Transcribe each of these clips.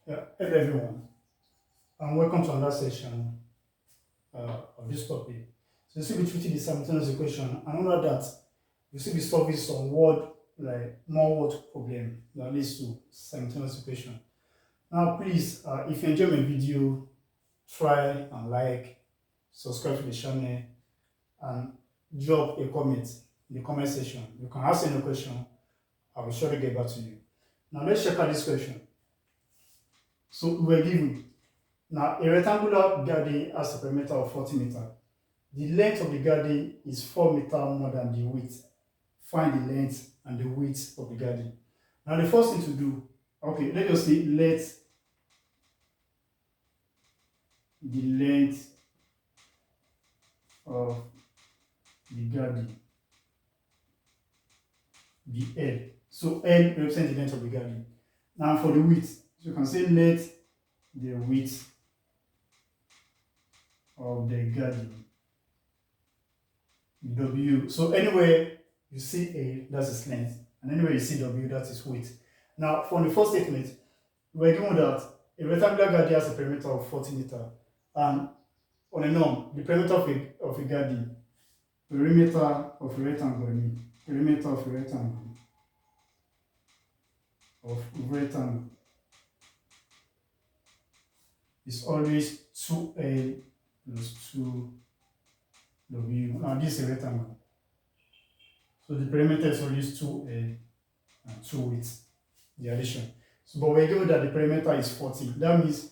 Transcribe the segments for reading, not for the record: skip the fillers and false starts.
Yeah, hello everyone, and welcome to another session of this topic. So you see, we treated the simultaneous equation, and under that, you see, we solving some word like more word problem that leads to simultaneous equation. Now, please, if you enjoy my video, try and like, subscribe to the channel, and drop a comment in the comment section. You can ask any question, I will surely get back to you. Now, let's check out this question. So, we were given. Now, a rectangular garden has a perimeter of 40 meters. The length of the garden is 4 meters more than the width. Find the length and the width of the garden. Now, the first thing to do, okay, let us say let the length of the garden be L. So, L represents the length of the garden. Now, for the width, so you can say let the width of the garden W. So anywhere you see A, that's its length, and anywhere you see W, that's its width. Now, from the first statement, we're given that a rectangular garden has a perimeter of 40 meters, and on a norm, the perimeter of a garden, perimeter of a rectangle, perimeter of a rectangle is always 2L plus 2W. Now, this is a rectangle. So the perimeter is always 2L and 2 width, the addition. So, but we're given that the perimeter is 40. That means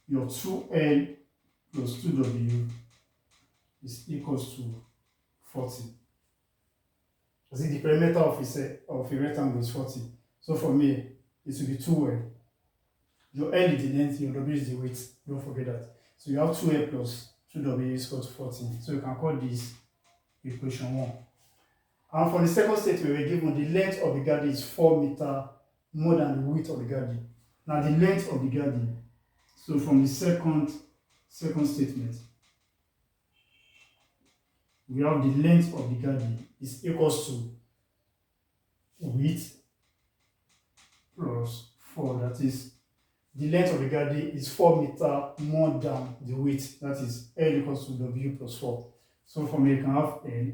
your 2L plus 2W is equals to 40. I see the perimeter of a rectangle is 40. So for me, it will be 2L. Your L is the length, your W is the width. Don't forget that. So you have 2L plus 2W is equal to 40. So you can call this equation 1. And for the second statement, we're given the length of the garden is 4 meters more than the width of the garden. Now the length of the garden. So from the second statement, we have the length of the garden is equals to width plus 4. That is, the length of the garden is 4 meters more than the width. That is L equals to W plus 4. So from here, you can have L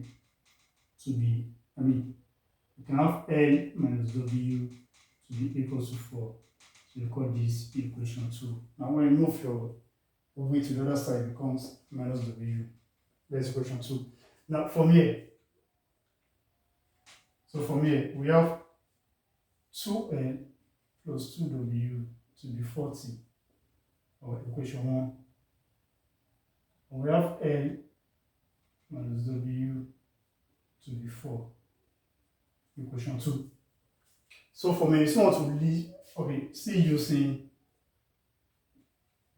to be, you can have L minus W to be equals to 4. So you call this equation 2. Now when you move your width to the other side, it becomes minus W. That's equation 2. Now from here, we have 2L plus 2W to be 40, or equation 1. And we have L minus W to be 4, equation 2. So for me, it's not to leave, okay, still using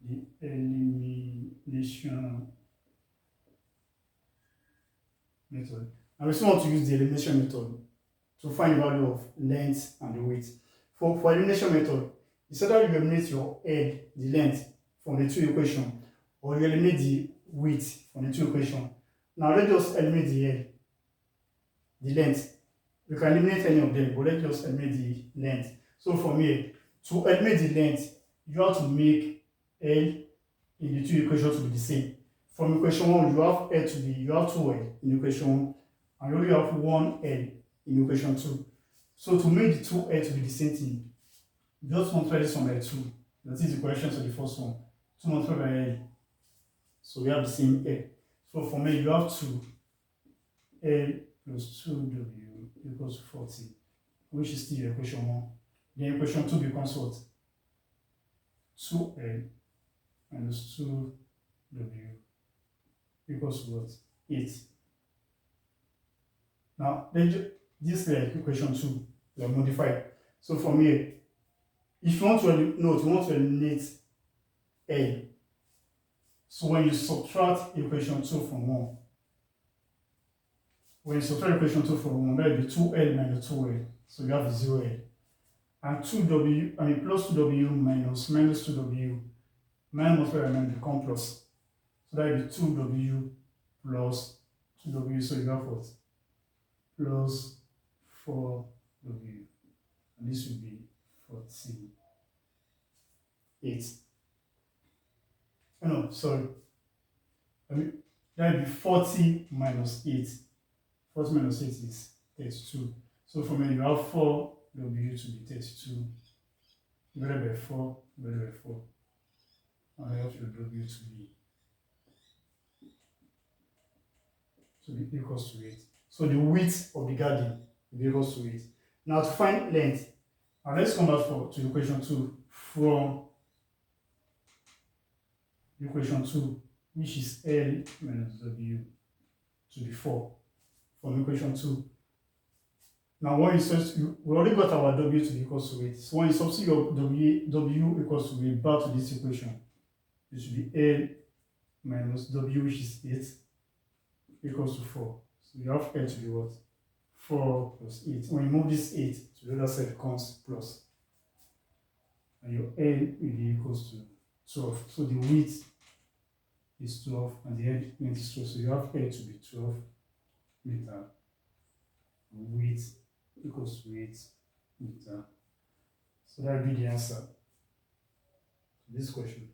the elimination method. And we still want to use the elimination method to find the value of length and the width. For elimination method, it's either you eliminate your L, the length, from the two equations, or you eliminate the width from the two equations. Now let's just eliminate the L, the length. You can eliminate any of them, but let's just eliminate the length. So from here, to eliminate the length, you have to make L in the two equations to be the same. From equation 1, you have L to be, you have 2L in equation 1, and you only have 1L in equation 2. So to make the 2L to be the same thing, just multiply this one by 2. That is the correction to the first one. 2 multiplied by L. So we have the same L. So for me, you have 2L plus 2W equals 40, which is still equation 1. Then equation 2 becomes what? 2L minus 2W equals what? 8. Now, this equation 2 we have modified. So from here, if you want to eliminate L. So when you subtract equation 2 from 1, when you subtract equation 2 from 1, that will be 2L minus 2L. So you have 0L. And 2W, plus 2W minus 2W, minus become plus. So that will be 2W plus 2W. So you have what? Plus 4W. And this will be 14. 8. Oh, no, sorry. I mean, that would be 40 minus 8. 40 minus 8 is 32. So from here, you have 4 W to be 32 divided by 4 divided by 4. And I have your W to be equals to 8. So the width of the garden will be equals to 8. Now to find length, and let's come back to equation 2 from equation 2, which is L minus W to the 4 from equation 2. Now, when we already got our W to be equals to 8. So when you substitute your W equals to 8 back to this equation, it should be L minus W, which is 8, equals to 4. So you have L to be what? 4 plus 8. When you move this 8 to the other side, it becomes plus. And your L will be equals to 12. So the width is 12 and the head length is 12. So you have L to be 12 meter. Width equals to 8 meter. So that will be the answer to this question.